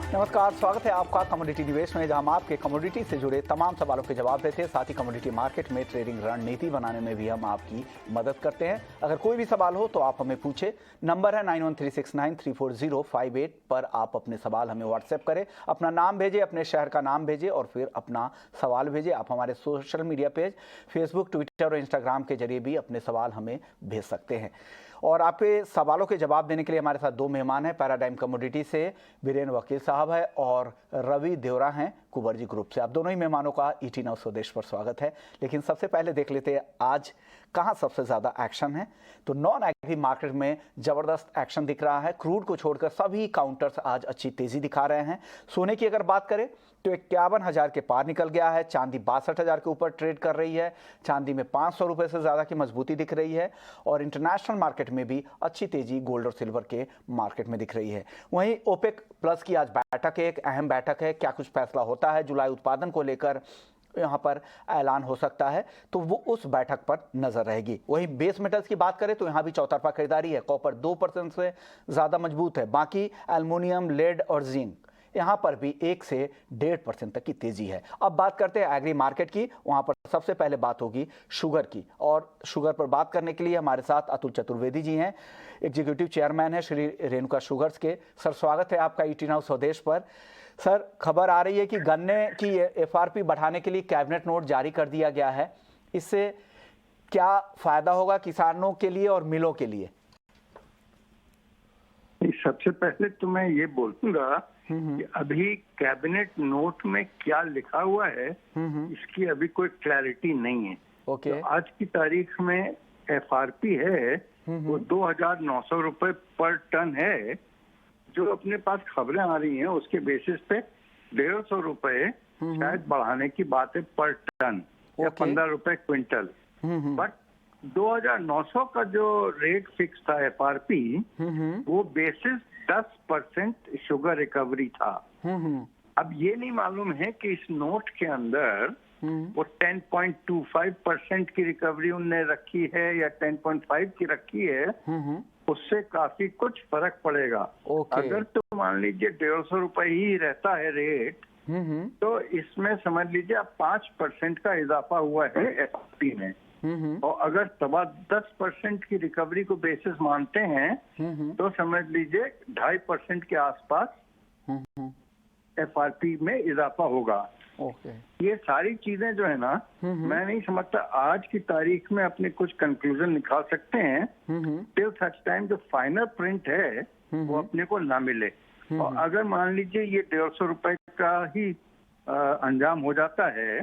नमस्कार, स्वागत है आपका कमोडिटी निवेश में, जहां हम आपके कमोडिटी से जुड़े तमाम सवालों के जवाब देते हैं। साथ ही कमोडिटी मार्केट में ट्रेडिंग रणनीति बनाने में भी हम आपकी मदद करते हैं। अगर कोई भी सवाल हो तो आप हमें पूछे। नंबर है 9136934058 पर आप अपने सवाल हमें व्हाट्सएप करें, अपना नाम भेजें, अपने शहर का नाम भेजें और फिर अपना सवाल भेजें। आप हमारे social media page Facebook, Twitter और इंस्टाग्राम के जरिए भी अपने सवाल हमें भेज सकते हैं। और आपके सवालों के जवाब देने के लिए हमारे साथ दो मेहमान हैं। पैराडाइम कमोडिटी से वीरेन वकील साहब है और रवि देवरा हैं कुबर्जी ग्रुप से। आप दोनों ही मेहमानों का ईटी नाउ स्वदेश पर स्वागत है। लेकिन सबसे पहले देख लेते हैं आज कहां सबसे ज्यादा एक्शन है। तो नॉन एग्री मार्केट में जबरदस्त एक्शन दिख रहा है। क्रूड को छोड़कर सभी काउंटर्स आज अच्छी तेजी दिखा रहे हैं। सोने की अगर बात करें तो 51,000 के पार निकल गया है। चांदी 62,000 के ऊपर ट्रेड कर रही है। चांदी में 500 रुपए से ज्यादा की मजबूती दिख रही है। और इंटरनेशनल मार्केट में भी अच्छी तेजी गोल्ड और सिल्वर के मार्केट में दिख रही है। वहीं ओपेक प्लस की आज बैठक है, एक अहम बैठक है। क्या कुछ फैसला होता है जुलाई उत्पादन को लेकर, यहाँ पर ऐलान हो सकता है, तो वो उस बैठक पर नजर रहेगी। वहीं बेस मेटल्स की बात करें तो यहाँ भी चौतरफा खरीदारी है। कॉपर 2% से ज्यादा मजबूत है। बाकी एल्युमिनियम, लेड और जिंक यहाँ पर भी 1 से 1.5% तक की तेजी है। अब बात करते हैं एग्री मार्केट की। वहां पर सबसे पहले बात होगी शुगर की, और शुगर पर बात करने के लिए हमारे साथ अतुल चतुर्वेदी जी हैं, एग्जीक्यूटिव चेयरमैन है श्री रेणुका शुगर्स के। सर, स्वागत है आपका ईटी नाउ स्वदेश पर। सर, खबर आ रही है कि गन्ने की एफआरपी बढ़ाने के लिए कैबिनेट नोट जारी कर दिया गया है। इससे क्या फायदा होगा किसानों के लिए और मिलों के लिए? सबसे पहले तो मैं ये बोलूंगा कि अभी कैबिनेट नोट में क्या लिखा हुआ है इसकी अभी कोई क्लैरिटी नहीं है। ओके। तो आज की तारीख में एफआरपी है वो 2,900 रुपए पर टन है। जो अपने पास खबरें आ रही हैं उसके बेसिस पे 150 रुपए शायद बढ़ाने की बात है पर टन, या 15 रुपए क्विंटल। बट 2,900 का जो रेट फिक्स था एफआरपी, वो बेसिस 10% शुगर रिकवरी था। अब ये नहीं मालूम है कि इस नोट के अंदर वो 10.25% की रिकवरी उनने रखी है या 10.5 की रखी है। उससे काफी कुछ फर्क पड़ेगा। अगर तो मान लीजिए 150 रुपए ही रहता है रेट, तो इसमें समझ लीजिए अब 5% का इजाफा हुआ है एफआरपी में। और अगर 10% की रिकवरी को बेसिस मानते हैं तो समझ लीजिए 2.5% के आसपास एफआरपी में इजाफा होगा। ये सारी चीजें जो है ना, मैं नहीं समझता आज की तारीख में अपने कुछ कंक्लूजन निकाल सकते हैं टिल सच टाइम जो फाइनल प्रिंट है वो अपने को ना मिले। और अगर मान लीजिए ये 150 रुपए का ही अंजाम हो जाता है,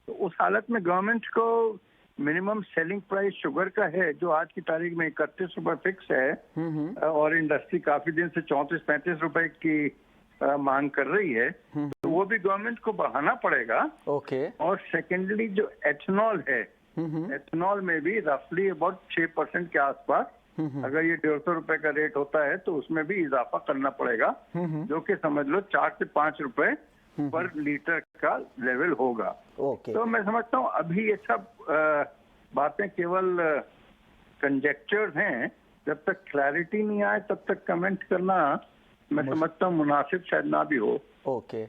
तो उस हालत में गवर्नमेंट को मिनिमम सेलिंग प्राइस शुगर का है जो आज की तारीख में 31 रुपए फिक्स है, और इंडस्ट्री काफी दिन से 34-35 रुपए की मांग कर रही है, तो वो भी गवर्नमेंट को बढ़ाना पड़ेगा। और सेकेंडली जो एथेनॉल है, एथेनॉल में भी रफली अबाउट 6% के आसपास अगर ये 150 रुपए का रेट होता है तो उसमें भी इजाफा करना पड़ेगा, जो कि समझ लो 4 से 5 रुपए पर लीटर का लेवल होगा। तो मैं समझता हूँ अभी ये सब बातें केवल कंजेक्चर हैं। जब तक क्लैरिटी नहीं आए तब तक कमेंट करना मैं समझता हूँ मुनासिब शायद ना भी हो। ओके।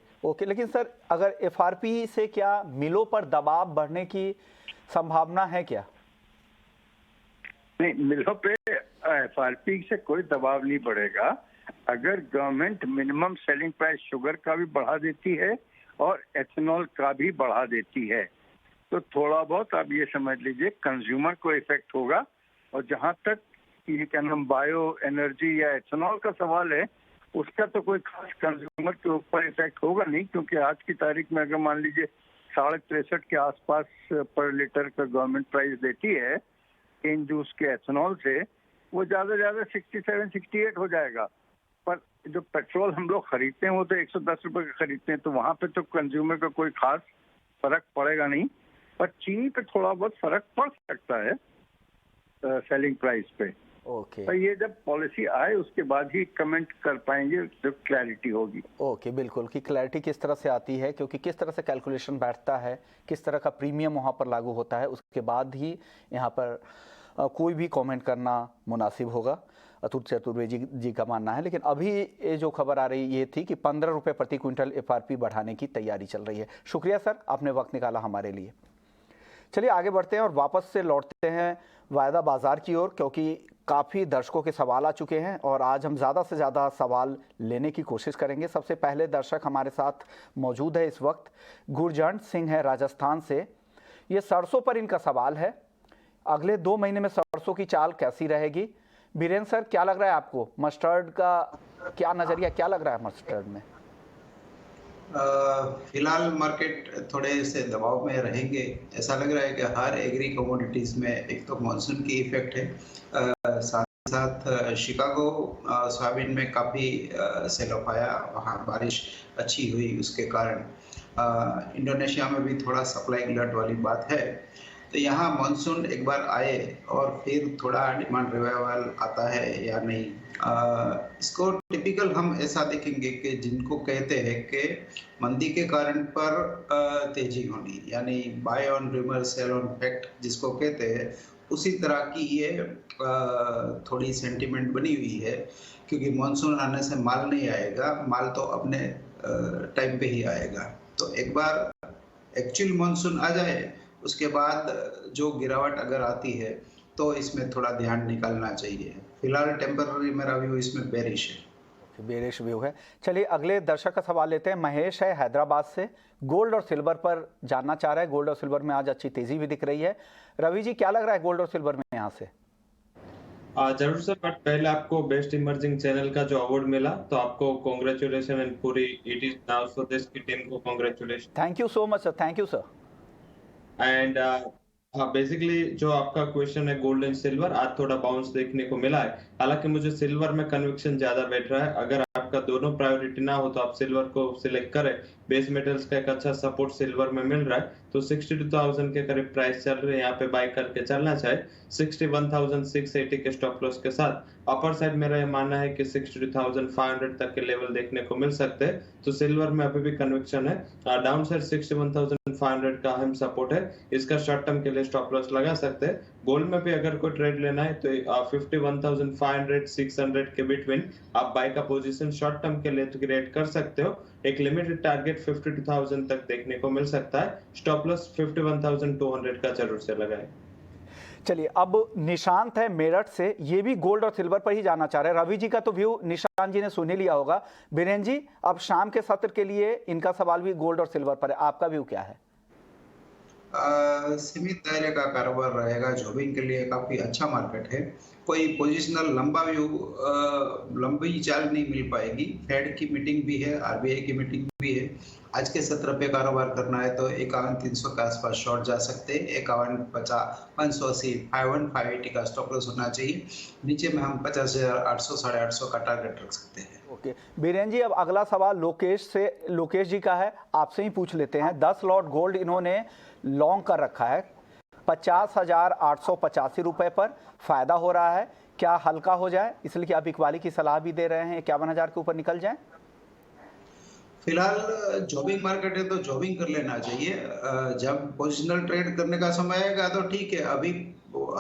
लेकिन सर, अगर एफआरपी से क्या मिलों पर दबाव बढ़ने की संभावना है क्या? नहीं, मिलों पे एफआरपी से कोई दबाव नहीं बढ़ेगा। अगर government minimum selling price sugar का भी बढ़ा देती है और एथेनॉल का भी बढ़ा देती है, तो थोड़ा बहुत आप ये समझ लीजिए कंज्यूमर को इफेक्ट होगा। और जहां तक ये क्या नाम बायो एनर्जी या एथेनॉल का सवाल है, उसका तो कोई खास कंज्यूमर के ऊपर इफेक्ट होगा नहीं, क्योंकि आज की तारीख में अगर मान लीजिए 63.5 के आसपास पर लीटर का गवर्नमेंट प्राइस देती है केन जूस के एथेनॉल से, वो ज्यादा से ज्यादा 67-68 हो जाएगा। पर जो पेट्रोल हम लोग खरीदते हैं वो तो 110 रुपए का खरीदते हैं, तो वहां पे तो कंज्यूमर का कोई खास फर्क पड़ेगा नहीं। पर चीनी पे थोड़ा बहुत फर्क पड़ सकता है सेलिंग प्राइस पे। तो ये जब पॉलिसी आए उसके बाद ही कमेंट कर पाएंगे जब क्लैरिटी होगी। बिल्कुल, कि क्लैरिटी किस तरह से आती है, क्योंकि किस तरह से कैलकुलेशन बैठता है, किस तरह का प्रीमियम वहाँ पर लागू होता है, उसके बाद ही यहाँ पर कोई भी कमेंट करना मुनासिब होगा। अतुल चतुर्वेदी जी का मानना है। लेकिन अभी ये जो खबर आ रही ये थी कि 15 रुपये प्रति क्विंटल FRP बढ़ाने की तैयारी चल रही है। शुक्रिया सर, आपने वक्त निकाला हमारे लिए। चलिए आगे बढ़ते हैं और वापस से लौटते हैं वायदा बाजार की ओर, क्योंकि काफ़ी दर्शकों के सवाल आ चुके हैं और आज हम ज़्यादा से ज़्यादा सवाल लेने की कोशिश करेंगे। सबसे पहले दर्शक हमारे साथ मौजूद है इस वक्त, गुरजंट सिंह है राजस्थान से। ये सरसों पर इनका सवाल है, अगले 2 महीने में सरसों की चाल कैसी रहेगी? बीरेंद्र सर, क्या लग रहा है आपको, मस्टर्ड का क्या नज़रिया, क्या लग रहा है मस्टर्ड में? फिलहाल मार्केट थोड़े से दबाव में रहेंगे। ऐसा लग रहा है कि हर एग्री कमोडिटीज में एक तो मानसून की इफेक्ट है, साथ साथ शिकागो सोयाबीन में काफ़ी सेल ऑफ आया, वहाँ बारिश अच्छी हुई, उसके कारण इंडोनेशिया में भी थोड़ा सप्लाई ग्लट वाली बात है। तो यहाँ मानसून एक बार आए और फिर थोड़ा डिमांड रिवाइवल आता है या नहीं, इसको टिपिकल हम ऐसा देखेंगे कि जिनको कहते हैं कि मंदी के कारण पर तेजी होनी, यानी buy on rumour sell on fact जिसको कहते हैं, उसी तरह की ये थोड़ी सेंटिमेंट बनी हुई है। क्योंकि मानसून आने से माल नहीं आएगा, माल तो अपने टाइम पे ही आएगा। तो एक बार एक्चुअल मानसून आ जाए उसके बाद जो गिरावट अगर आती है तो इसमें थोड़ा ध्यान निकालना चाहिए। फिलहाल टेम्पररी मेरा व्यू इसमें बेरिश है। बेरिश व्यू है। चलिए अगले दर्शक का सवाल लेते हैं। महेश है हैदराबाद से, गोल्ड और सिल्वर पर जानना चाह रहा है। गोल्ड और सिल्वर में आज अच्छी तेजी भी दिख रही है। रवि जी, क्या लग रहा है गोल्ड और सिल्वर में यहाँ से? जरूर सर, बट पहले आपको बेस्ट इमर्जिंग चैनल का जो अवार्ड मिला, तो आपको कॉन्ग्रेचुलेशन एंड पूरी इट इज नाउ स्वदेश की टीम को congratulation. Thank you so much sir, thank you sir. And basically जो आपका क्वेश्चन है गोल्ड एंड सिल्वर, आज थोड़ा बाउंस देखने को मिला है। हालांकि मुझे सिल्वर में कन्विक्शन ज्यादा बैठ रहा है। अगर आपका दोनों प्रायोरिटी ना हो तो आप सिल्वर को सिलेक्ट करें। बेस मेटल्स का एक अच्छा सपोर्ट सिल्वर में मिल रहा है, तो 62,000 के करीब प्राइस चल रहे हैं, यहाँ पे बाय करके चलना चाहिए। 61,680 के स्टॉप लॉस के साथ अपर साइड मेरा ये मानना है कि 62,500 तक के लेवल देखने को मिल सकते हैं। तो सिल्वर में अभी भी कन्विक्शन है। डाउन साइड 61,500 का अहम सपोर्ट है, इसका शॉर्ट टर्म के लिए स्टॉप लॉस लगा सकते हैं। गोल्ड में भी अगर कोई ट्रेड लेना है तो 51,500 600 के बिटवीन आप बाय का पोजीशन शॉर्ट टर्म के लिए क्रिएट कर सकते हो। एक लिमिटेड टारगेट 52,000 तक देखने को मिल सकता है। स्टॉप लॉस 51,200 का जरूर से लगाएं। चलिए अब निशांत है मेरठ से, ये भी गोल्ड और सिल्वर पर ही जाना चाह रहे हैं। रवि जी का तो व्यू निशांत जी ने सुन ही लिया होगा। बीरेंद्र जी, अब शाम के सत्र के लिए इनका सवाल भी गोल्ड और सिल्वर पर है, आपका व्यू क्या है? सीमित दायरे का कारोबार रहेगा, जॉबिंग के लिए काफी अच्छा मार्केट है। कोई पोजिशनल लंबा व्यू, लंबी चाल नहीं मिल पाएगी। फेड की मीटिंग भी है, आरबीआई की मीटिंग भी है। आज के सत्र पे कारोबार करना है तो 51,300 के आसपास शॉर्ट जा सकते हैं। 51,50 580 51,580 का स्टॉप लॉस होना चाहिए। नीचे में हम 50,800 850 का टारगेट रख सकते हैं। ओके बीरेन जी, अब अगला सवाल लोकेश जी का है, आपसे ही पूछ लेते हैं। 10 लॉट गोल्ड इन्होंने लॉन्ग कर रखा है 50,885 रुपए पर, फायदा हो रहा है, क्या हल्का हो जाए? इसलिए कि आप इक्वाली की सलाह भी दे रहे हैं 51,000 के ऊपर निकल जाए? फिलहाल जॉबिंग मार्केट है तो जॉबिंग कर लेना चाहिए। जब पोजिशनल ट्रेड करने का समय आएगा तो ठीक है, अभी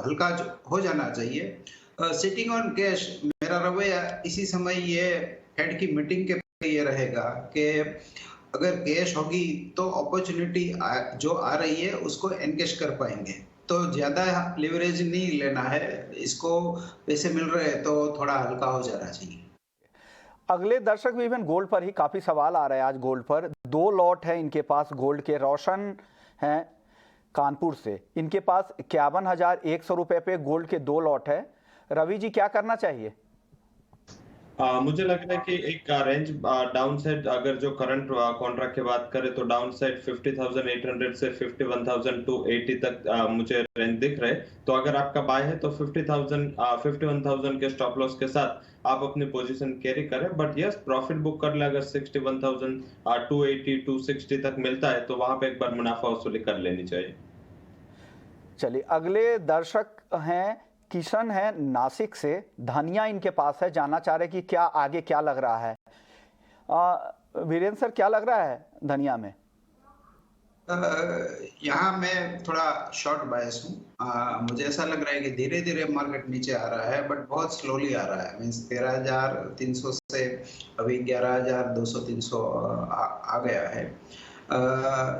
हल्का हो जाना चाहिए। सिटिंग ऑन कैश मेरा रवैया इसी समय ये फेड की मीटिंग के ये रहेगा कि अगर कैश होगी तो अपॉर्चुनिटी जो आ रही है उसको एनकैश कर पाएंगे। तो ज्यादा लिवरेज नहीं लेना है, इसको पैसे मिल रहे हैं तो थोड़ा हल्का हो जाना चाहिए। अगले दर्शक भी इवन गोल्ड पर ही काफी सवाल आ रहे हैं आज गोल्ड पर। 2 लॉट है इनके पास गोल्ड के, रोशन हैं कानपुर से, इनके पास 51,100 रुपए पे गोल्ड के 2 लॉट है। रवि जी, क्या करना चाहिए? मुझे लग रहा है कि एक रेंज डाउन साइड, अगर जो करंट कॉन्ट्रैक्ट की बात करें तो डाउन साइड 50,800 से 51,280 तक मुझे रेंज दिख रहे। तो अगर आपका बाय है तो 51,000 के स्टॉप लॉस के साथ आप अपनी पोजीशन कैरी करें। बट यस, प्रॉफिट बुक कर ले। अगर 61,280 260 तक मिलता है तो वहां पे एक बार मुनाफा वसूली कर लेनी चाहिए। चलिए अगले दर्शक हैं किशन है नासिक से, धनिया इनके पास है, जानना चाह रहे कि क्या आगे क्या लग रहा है। वीरेंद्र सर, क्या लग रहा है धनिया में? यहाँ मैं थोड़ा शॉर्ट बायस हूँ। मुझे ऐसा लग रहा है कि धीरे धीरे मार्केट नीचे आ रहा है, बट बहुत स्लोली आ रहा है। मीन्स 13,300 से अभी 11,200-300 आ गया है।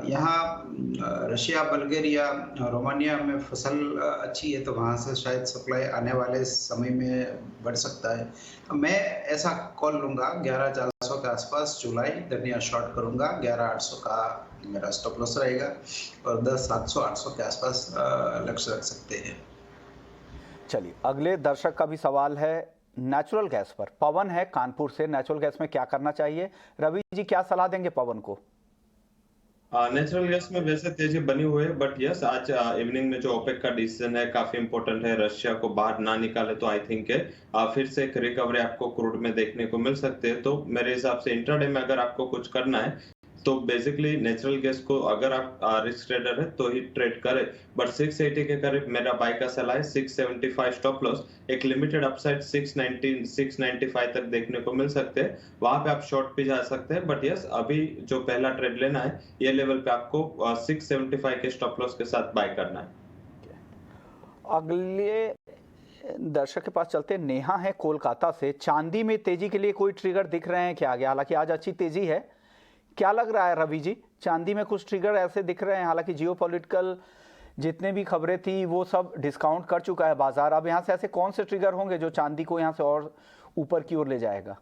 यहाँ रशिया, बल्गेरिया, रोमानिया में फसल अच्छी है, तो वहाँ से शायद सप्लाई आने वाले समय में बढ़ सकता है। तो मैं ऐसा कॉल लूंगा 11,400 के आसपास जुलाई धनिया शॉर्ट करूंगा। 11,800 का मेरा स्टॉप लॉस रहेगा और 10,700-800 के आसपास लक्ष्य रख सकते हैं। चलिए, अगले दर्शक का भी सवाल है नेचुरल गैस पर। पवन है कानपुर से। नेचुरल गैस में क्या करना चाहिए? रवि जी क्या सलाह देंगे पवन को? नेचुरल गैस में वैसे तेजी बनी हुई है, बट यस आज इवनिंग में जो ओपेक का डिसीजन है काफी इंपॉर्टेंट है। रशिया को बाहर ना निकाले तो आई थिंक फिर से एक रिकवरी आपको क्रूड में देखने को मिल सकते हैं। तो मेरे हिसाब से इंट्राडे में अगर आपको कुछ करना है तो बेसिकली नेचुरल गैस को अगर आप रिस्क ट्रेडर है तो ही ट्रेड करें। बट 680 के करीब मेरा बाय का सलाह है। 675 स्टॉप लॉस, एक लिमिटेड अपसाइड 690 695 तक देखने को मिल सकते हैं। वहां पे आप शॉर्ट भी जा सकते हैं। बट यस अभी जो पहला ट्रेड लेना है ये लेवल पे आपको 675 के स्टॉप लॉस के साथ बाय करना है। अगले दर्शक के पास चलते। नेहा है कोलकाता से। चांदी में तेजी के लिए कोई ट्रिगर दिख रहे हैं क्या आगे? हालांकि आज अच्छी तेजी है, क्या लग रहा है रवि जी? चांदी में कुछ ट्रिगर ऐसे दिख रहे हैं? हालांकि जियोपॉलिटिकल जितने भी खबरें थी वो सब डिस्काउंट कर चुका है बाजार। अब यहाँ से ऐसे कौन से ट्रिगर होंगे जो चांदी को यहाँ से और ऊपर की ओर ले जाएगा?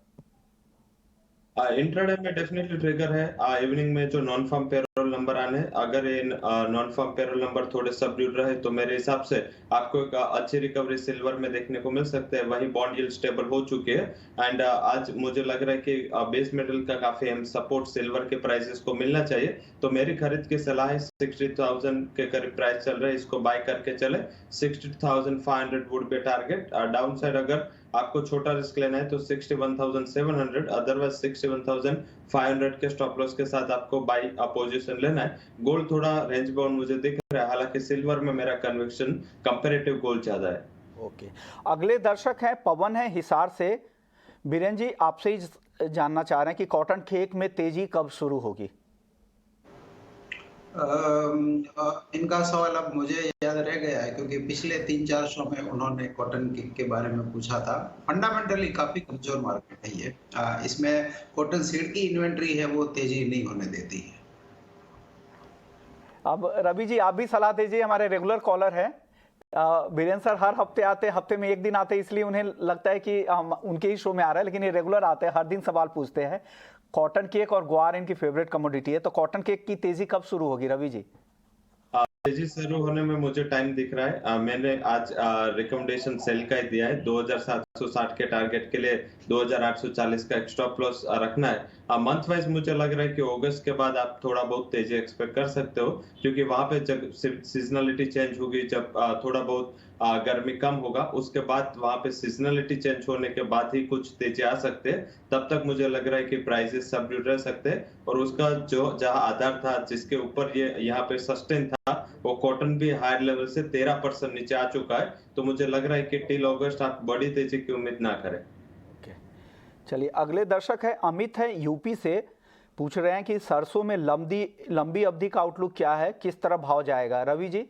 इंट्राडे में डेफिनेटली ट्रिगर है। इवनिंग में जो नॉन फार्म पेरोल नंबर आने, अगर ये नॉन फार्म पेरोल नंबर थोड़े सबड्यूड रहे तो मेरे हिसाब से आपको एक अच्छी रिकवरी सिल्वर में देखने को मिल सकते हैं। वहीं बॉन्ड यील्ड स्टेबल हो चुके हैं एंड आज मुझे लग रहा है कि बेस मेटल का काफी अहम सपोर्ट सिल्वर के प्राइसेस को मिलना चाहिए। तो मेरी खरीद की सलाह है 60,000 के करीब प्राइस चल रहा है, इसको बाय करके चले। 60,500 would be target. Down side अगर आपको छोटा रिस्क लेना है तो 61,700, अदरवाइज 61,500 के स्टॉप लॉस के साथ आपको बाय पोजीशन लेना है। गोल्ड थोड़ा रेंज बाउंड मुझे दिख रहा है, हालांकि सिल्वर में मेरा कन्विक्शन कंपैरेटिव गोल्ड ज्यादा है। ओके, अगले दर्शक हैं पवन है हिसार से। बीरेन जी आपसे ही जानना चाह रहे हैं कि कॉटन केक में तेजी कब शुरू होगी? इनका सवाल अब मुझे याद रह गया है क्योंकि पिछले 3-4 शो में उन्होंने कॉटन केक के बारे में पूछा था। फंडामेंटली काफी कमजोर मार्केट है ये। इसमें कॉटन सीड की इन्वेंट्री है वो तेजी नहीं होने देती है। अब रवि जी आप भी सलाह दीजिए। हमारे रेगुलर कॉलर है बीरेन सर, हर हफ्ते आते, हफ्ते में एक दिन आते, इसलिए उन्हें लगता है कि हम उनके ही शो में आ रहा है, लेकिन ये रेगुलर आते हैं, हर दिन सवाल पूछते हैं। कॉटन केक और ग्वार इनकी फेवरेट कमोडिटी है, तो कॉटन केक की तेजी कब शुरू होगी रवि जी? तेजी शुरू होने में मुझे टाइम दिख रहा है। मैंने आज रिकमेंडेशन सेल का ही दिया है। 2,760 के टारगेट के लिए 2,840 का स्टॉप लॉस रखना है। मंथ वाइज मुझे लग रहा है कि अगस्त के बाद आप थोड़ा बहुत तेजी एक्सपेक्ट कर सकते हो, क्योंकि वहां पे जब सीजनलिटी चेंज होगी, जब थोड़ा बहुत गर्मी कम होगा, उसके बाद वहां पे सीजनलिटी चेंज होने के बाद ही कुछ तेजी आ सकते हैं। तब तक मुझे लग रहा है कि प्राइसेस सबड्यूड रह सकते हैं और उसका जो जहां आधार था जिसके ऊपर ये यहाँ पे सस्टेन था, वो कॉटन भी हायर लेवल से 13% नीचे आ चुका है। तो मुझे लग रहा है कि टिल अगस्त आप बड़ी तेजी की उम्मीद ना करें। चलिए, अगले दर्शक है अमित है यूपी से। पूछ रहे हैं कि सरसों में लंबी अवधि का आउटलुक क्या है, किस तरह भाव जाएगा? रवि जी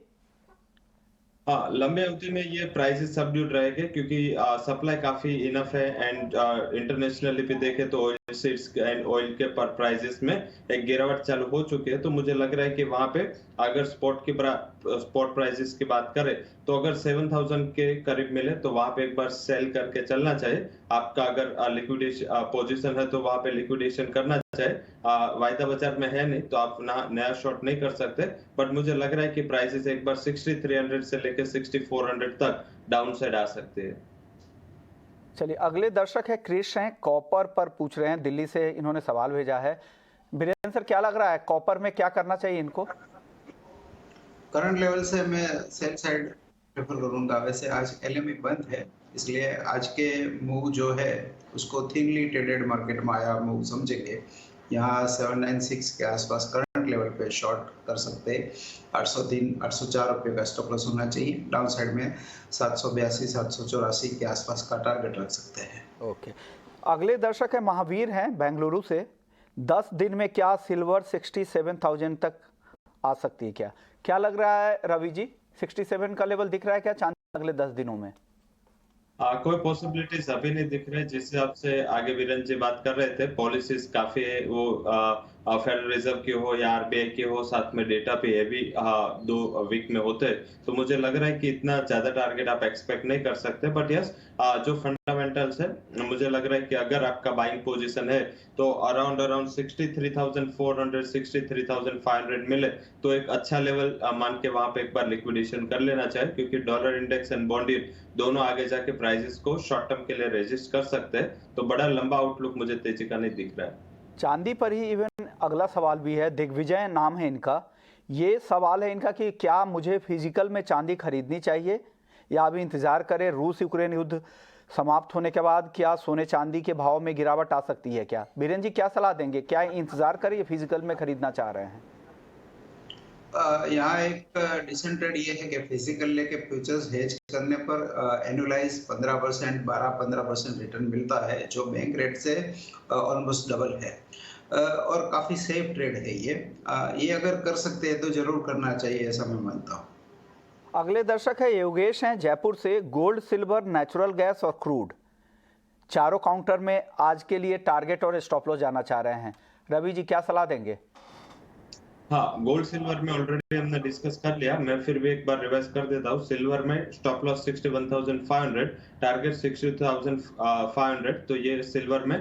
हाँ, लंबे अवधि में ये प्राइसेस सबड्यूड रहेंगे क्योंकि सप्लाई काफी इनफ है एंड इंटरनेशनली भी देखें तो ऑयल सीड्स एंड ऑयल के पर प्राइसेस में एक गिरावट चालू हो चुकी है। तो मुझे लग रहा है कि वहां पे अगर स्पॉट प्राइसेस की बात करें तो अगर 7,000 के करीब मिले तो वहां पे एक बार सेल करके चलना चाहिए। आपका अगर लिक्विडेशन पोजीशन है तो वहां पे लिक्विडेशन करना चाहिए। वायदा बाजार में है नहीं तो आप नया शॉर्ट नहीं कर सकते। बट मुझे लग रहा है कि प्राइसेस एक बार 6300 से लेकर 6400 तक डाउन साइड आ सकते हैं। चलिए, अगले दर्शक है क्रिश हैं, कॉपर पर पूछ रहे हैं, दिल्ली से इन्होंने सवाल भेजा है। बीरेन सर क्या लग रहा है कॉपर में क्या करना चाहिए इनको? करंट लेवल से मैं सेल साइड प्रेफर करूंगा। वैसे आज एलएमई बंद है, इसलिए आज के मूव जो है उसको थिनली ट्रेडेड मार्केट में आया मूव समझेंगे। यहाँ 796 के आसपास करंट लेवल पे शॉर्ट कर सकते हैं। 803-804 रुपये का स्टॉप लॉस होना चाहिए। डाउन साइड में 782-784 के आसपास का टारगेट रख सकते हैं। ओके, अगले दर्शक है महावीर हैं बेंगलुरु से। 10 दिन में क्या सिल्वर 67,000 तक आ सकती है क्या? क्या लग रहा है रवि जी, 67 का लेवल दिख रहा है क्या चांदी अगले 10 दिनों में? कोई पॉसिबिलिटीज अभी नहीं दिख रहे। जिस हिसाब से आगे वीरेंद्र जी बात कर रहे थे, पॉलिसीज काफी वो फेडरल रिजर्व की हो या आरबीआई की हो, साथ में डेटा पे ये भी 2 वीक में होते हैं, तो मुझे लग रहा है कि इतना ज्यादा टारगेट आप एक्सपेक्ट नहीं कर सकते। बट यस, जो फंडामेंटल्स है, मुझे लग रहा है कि अगर आपका बाइंग पोजीशन है तो अराउंड 63,400 63,500 मिले तो एक अच्छा लेवल मान के वहां पे एक बार लिक्विडेशन कर लेना चाहिए, क्योंकि dollar index and bond yield दोनों आगे जाके प्राइसेस को शॉर्ट टर्म के लिए रेजिस्ट कर सकते हैं। तो बड़ा लंबा आउटलुक मुझे तेजी का नहीं दिख रहा है। चांदी पर ही इवन अगला सवाल भी है, दिग्विजय नाम है इनका। ये सवाल है इनका कि क्या मुझे फिजिकल में चांदी खरीदनी चाहिए या अभी इंतजार करें रूस यूक्रेन युद्ध समाप्त होने के बाद? क्या सोने चांदी के भाव में गिरावट आ सकती है क्या? बीरेन जी क्या सलाह देंगे, क्या इंतजार करें या फिजिकल में खरीदना चाह रहे हैं? यहाँ एक डिसेंट ट्रेड ये है कि फिजिकल लेके फ्यूचर्स हेज करने पर एनुअलाइज 15% 12-15% रिटर्न मिलता है, जो बैंक रेट से ऑलमोस्ट डबल है और काफी सेफ ट्रेड है ये अगर कर सकते हैं तो जरूर करना चाहिए, ऐसा मैं मानता हूँ। अगले दर्शक है योगेश हैं जयपुर से। गोल्ड, सिल्वर, नेचुरल गैस और क्रूड, चारों काउंटर में आज के लिए टारगेट और स्टॉप लॉस जाना चाह रहे हैं। रवि जी क्या सलाह देंगे? हाँ, गोल्ड सिल्वर में ऑलरेडी हमने डिस्कस कर लिया, मैं फिर भी एक बार रिवाइज कर देता हूँ। सिल्वर में स्टॉप लॉस 61,500, टारगेट 60,500, तो ये सिल्वर में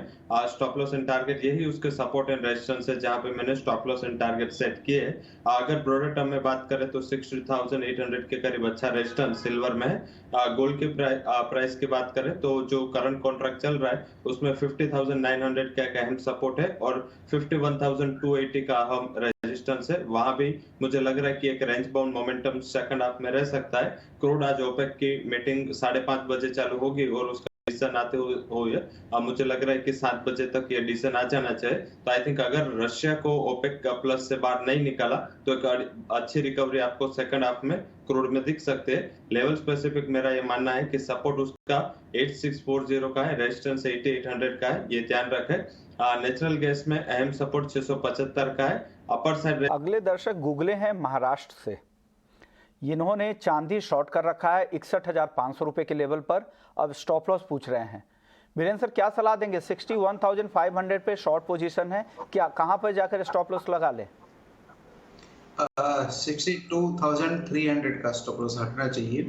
स्टॉप लॉस एंड टारगेट यही उसके सपोर्ट एंड रेजिस्टेंस है जहां पे मैंने stop loss and target set किए हैं। अगर ब्रॉडर टर्म में बात करें तो 60,800 के करीब अच्छा रेजिस्टेंस सिल्वर में है। गोल्ड की प्राइस की बात करें तो जो करंट कॉन्ट्रैक्ट चल रहा है उसमें 50,900 का एक अहम सपोर्ट है और 51,280 का अहम रेजिस्टेंस है। वहां भी मुझे लग रहा है कि एक range bound momentum second half में रह सकता है। क्रूड आज ओपेक की मीटिंग 5:30 बजे चालू होगी और उसका डिसीजन आते हुए मुझे लग रहा है कि 7 बजे तक ये डिसीजन आ जाना चाहिए। तो आई थिंक अगर रशिया को ओपेक का प्लस से बाहर नहीं निकाला तो एक अच्छी रिकवरी आपको सेकंड हाफ में क्रूड में दिख सकते हैं। लेवल स्पेसिफिक मेरा ये मानना है कि सपोर्ट उसका 8640 का है, रेजिस्टेंस 8800 का है, ये ध्यान रखें। नेचुरल गैस में अहम सपोर्ट 675 का है, अपर साइड। अगले दर्शक गुगले हैं महाराष्ट्र से। इन्होंने चांदी शॉर्ट कर रखा है 61,500 रुपए के लेवल पर, अब स्टॉप लॉस पूछ रहे हैं। वीरेंद्र सर क्या सलाह देंगे? 61,500 पे शॉर्ट पोजीशन है, क्या कहां पर जाकर स्टॉप लॉस लगा ले? 62,300 का स्टॉप लॉस हटना चाहिए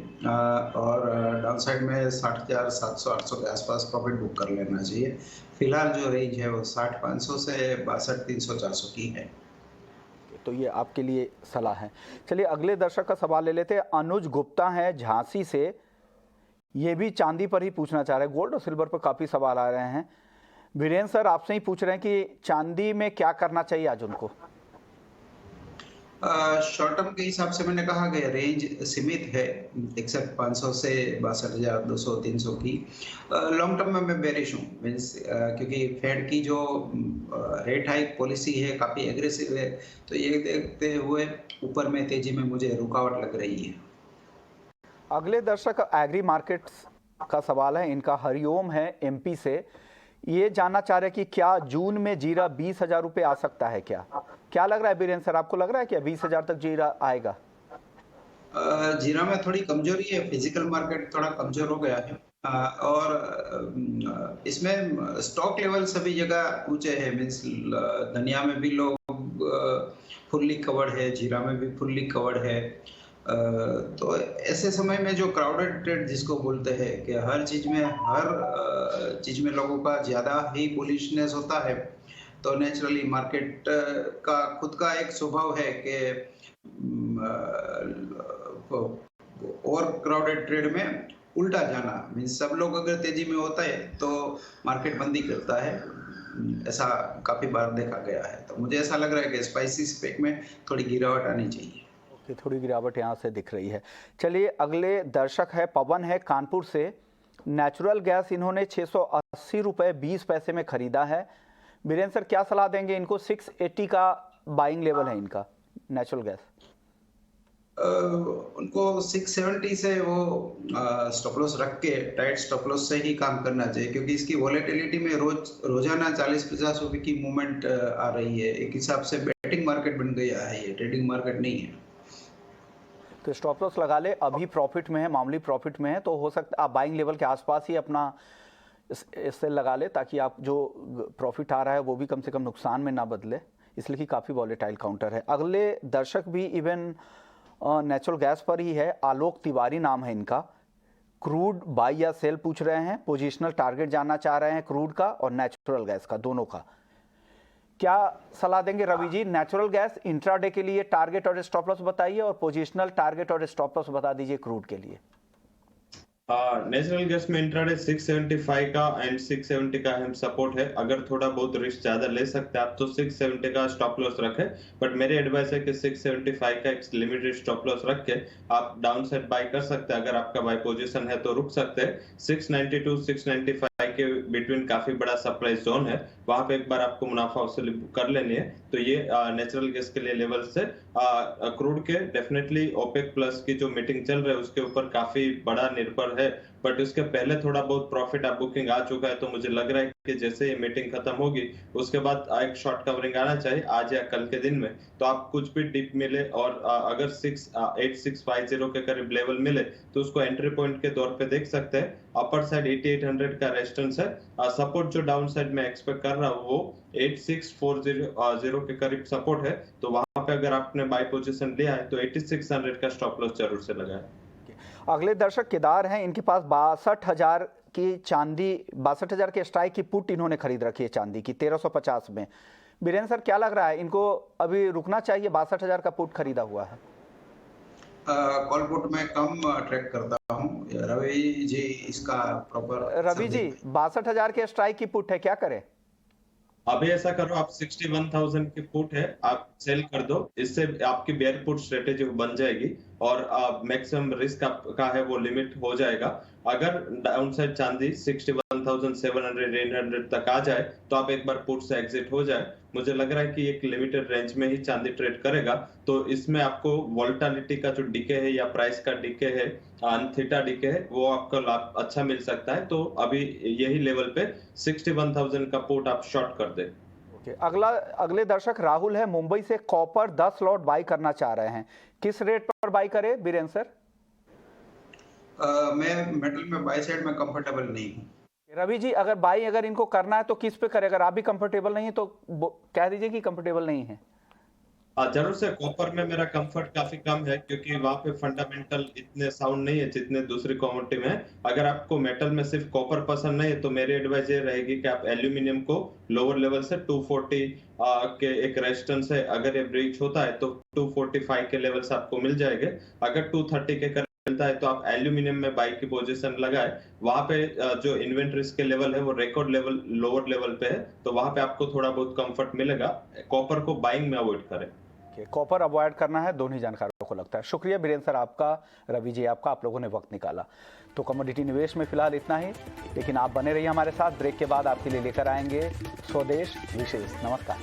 और डाउन साइड में 60,700-800 के आसपास प्रॉफिट बुक कर लेना चाहिए। फिलहाल जो रेंज है वो 60,500 से 62,300-400 की है। तो ये आपके लिए सलाह है। चलिए अगले दर्शक का सवाल ले लेते हैं। अनुज गुप्ता है झांसी से, ये भी चांदी पर ही पूछना चाह रहे हैं। गोल्ड और सिल्वर पर काफ़ी सवाल आ रहे हैं। वीरेंद्र सर आपसे ही पूछ रहे हैं कि चांदी में क्या करना चाहिए आज उनको? शॉर्ट टर्म के हिसाब से मैंने कहा कि रेंज सीमित है 61,500 से 62,200-300 की। लॉन्ग टर्म में मैं बेरिश हूँ, मीन्स क्योंकि फेड की जो रेट हाइक पॉलिसी है काफ़ी एग्रेसिव है, तो ये देखते हुए ऊपर में तेजी में मुझे रुकावट लग रही है। अगले दर्शक एग्री मार्केट्स का सवाल है, इनका हरिओम है एमपी से। ये जानना चाह रहे हैं कि क्या जून में जीरा 20,000 रुपये आ सकता है क्या लग रहा है वीरेंद्र सर, आपको लग रहा है कि 20,000 तक जीरा आएगा? जीरा में थोड़ी कमजोरी है, फिजिकल मार्केट थोड़ा कमजोर हो गया है और इसमें स्टॉक लेवल सभी जगह ऊंचे हैं, मीन्स दुनिया में भी लोग फुल्ली कवर्ड है, जीरा में भी फुल्ली कवर्ड है। तो ऐसे समय में जो क्राउडेड ट्रेड जिसको बोलते हैं कि हर चीज में लोगों का ज्यादा ही बुलिशनेस होता है, तो नेचुरली मार्केट का खुद का एक स्वभाव है कि और क्राउडेड ट्रेड में उल्टा जाना, मीन्स सब लोग अगर तेजी में होता है तो मार्केट बंदी करता है। ऐसा काफी बार देखा गया है, तो मुझे ऐसा लग रहा है कि स्पाइसी स्पेक में थोड़ी गिरावट आनी चाहिए। थोड़ी गिरावट यहाँ से दिख रही है। चलिए अगले दर्शक है पवन है कानपुर से। नेचुरल गैस इन्होंने 680 रुपये 20 पैसे में खरीदा है। वीरेंद्र सर क्या सलाह देंगे इनको? 680 का बाइंग लेवल है इनका नेचुरल गैस। उनको 670 से वो स्टॉप लॉस रख के टाइट स्टॉप लॉस से ही काम करना चाहिए, क्योंकि इसकी वॉलेटिलिटी में रोजाना 40-50 रुपए की मूवमेंट आ रही है। एक हिसाब से बेटिंग मार्केट बन गया है, ये ट्रेडिंग मार्केट नहीं है। तो स्टॉप लॉस लगा ले, अभी प्रॉफिट में है, मामूली प्रॉफिट में है, तो हो सकता है आप बाइंग लेवल के आसपास ही अपना इससे लगा ले, ताकि आप जो प्रॉफिट आ रहा है वो भी कम से कम नुकसान में ना बदले, इसलिए कि काफ़ी वॉलेटाइल काउंटर है। अगले दर्शक भी इवन नेचुरल गैस पर ही है, आलोक तिवारी नाम है इनका। क्रूड बाई या सेल पूछ रहे हैं, पोजिशनल टारगेट जानना चाह रहे हैं क्रूड का और नेचुरल गैस का, दोनों का। क्या सलाह देंगे Ravi ji? Natural gas intraday के लिए टारगेट और स्टॉप लॉस बताइए, और पोजिशनल टारगेट और स्टॉप लॉस बता दीजिए क्रूड के लिए। नेचुरल गैस में इंट्राडे 675 का एंड 670 का अहम सपोर्ट है। अगर थोड़ा बहुत रिस्क ज्यादा ले सकते हैं आप तो 670 का स्टॉप लॉस रखें, बट मेरी एडवाइस है कि 675 का एक लिमिटेड स्टॉप लॉस रख के आप डाउन साइड बाय कर सकते हैं। अगर आपका बाय पोजीशन है तो रुक सकते हैं। 692 695 के बिटवीन काफी बड़ा सप्लाई जोन है, वहां पे एक बार आपको मुनाफा वसूली कर लेनी है। तो ये नेचुरल गैस के लिए लेवल से क्रूड के डेफिनेटली ओपेक प्लस की जो मीटिंग चल रही है उसके ऊपर काफी बड़ा निर्भर है, बट उसके पहले थोड़ा बहुत प्रॉफिट आप बुकिंग आ चुका है। तो मुझे लग रहा है कि जैसे ये मीटिंग खत्म होगी उसके बाद एक शॉर्ट कवरिंग आना चाहिए आज या कल के दिन में। तो आप कुछ भी डिप मिले और अगर 8650 के करीब लेवल मिले तो उसको एंट्री पॉइंट के तौर पे देख सकते हैं। अपर साइड 8800 का रेजिस्टेंस है। सपोर्ट जो डाउन साइड में एक्सपेक्ट कर रहा हूँ वो 8640 के करीब सपोर्ट है। तो वहां पे अगर आपने बाय पोजीशन लिया है तो 8600 का स्टॉप लॉस जरूर से लगाए। अगले दर्शक केदार हैं, इनके पास 62,000 की चांदी, 62,000 के स्ट्राइक की पुट इन्होंने खरीद रखी है चांदी की 1350 में। बीरेन सर क्या लग रहा है, इनको अभी रुकना चाहिए? 62,000 का पुट खरीदा हुआ है। कॉल पुट में कम ट्रेड करता हूँ रवि जी, इसका प्रॉपर रवि जी 62,000 के स्ट्राइक की पुट है, क्या करें? अभी ऐसा करो, आप 61,000 की पुट है आप सेल कर दो, इससे आपकी बेयर पुट स्ट्रेटेजी बन जाएगी और मैक्सिमम रिस्क आपका है वो लिमिट हो जाएगा। अगर डाउन साइड चांदी 61,700 800 तक आ जाए तो आप एक बार पुट से एग्जिट हो जाए। मुझे लग रहा है कि एक लिमिटेड रेंज में ही चांदी ट्रेड करेगा, तो इसमें आपको वोलेटिलिटी का जो डिके है या प्राइस का डिके है, थीटा डिके है, वो आपको लाभ अच्छा मिल सकता है। तो अभी यही लेवल पे 61,000 का पुट आप शॉर्ट कर दे। अगले दर्शक राहुल है मुंबई से, कॉपर 10 लॉट बाई करना चाह रहे हैं, किस रेट पर बाई करे बीरेन सर? मैं मेटल में बाय साइड में कंफर्टेबल नहीं हूँ रवि जी। अगर बाई अगर इनको करना है तो किस पे करे? अगर आप भी कंफर्टेबल नहीं है तो कह दीजिए कि कंफर्टेबल नहीं है। जरूर से कॉपर में मेरा कंफर्ट काफी कम है, क्योंकि वहां पे फंडामेंटल इतने साउंड नहीं है जितने दूसरी कमोडिटी में है। अगर आपको मेटल में सिर्फ कॉपर पसंद नहीं है तो मेरी एडवाइस ये रहेगी कि आप एल्यूमिनियम को लोअर लेवल से 240 के एक रेजिस्टेंस है, अगर ये ब्रीच होता है तो 245 के लेवल से आपको मिल जाएंगे। अगर 230 के मिलता है तो आप एल्यूमिनियम में बाई की पोजीशन लगाए। वहां पे जो इन्वेंटरीज के लेवल है वो रिकॉर्ड लेवल लोअर लेवल पे है, तो वहां पे आपको थोड़ा बहुत कंफर्ट मिलेगा। कॉपर को बाइंग में अवॉइड करें। कॉपर अवॉइड करना है, दोनों ही जानकारों को लगता है। शुक्रिया बीरेन सर आपका, रवि जी आपका, आप लोगों ने वक्त निकाला। तो कमोडिटी निवेश में फिलहाल इतना ही, लेकिन आप बने रहिए हमारे साथ। ब्रेक के बाद आपके लिए लेकर आएंगे स्वदेश विशेष। नमस्कार।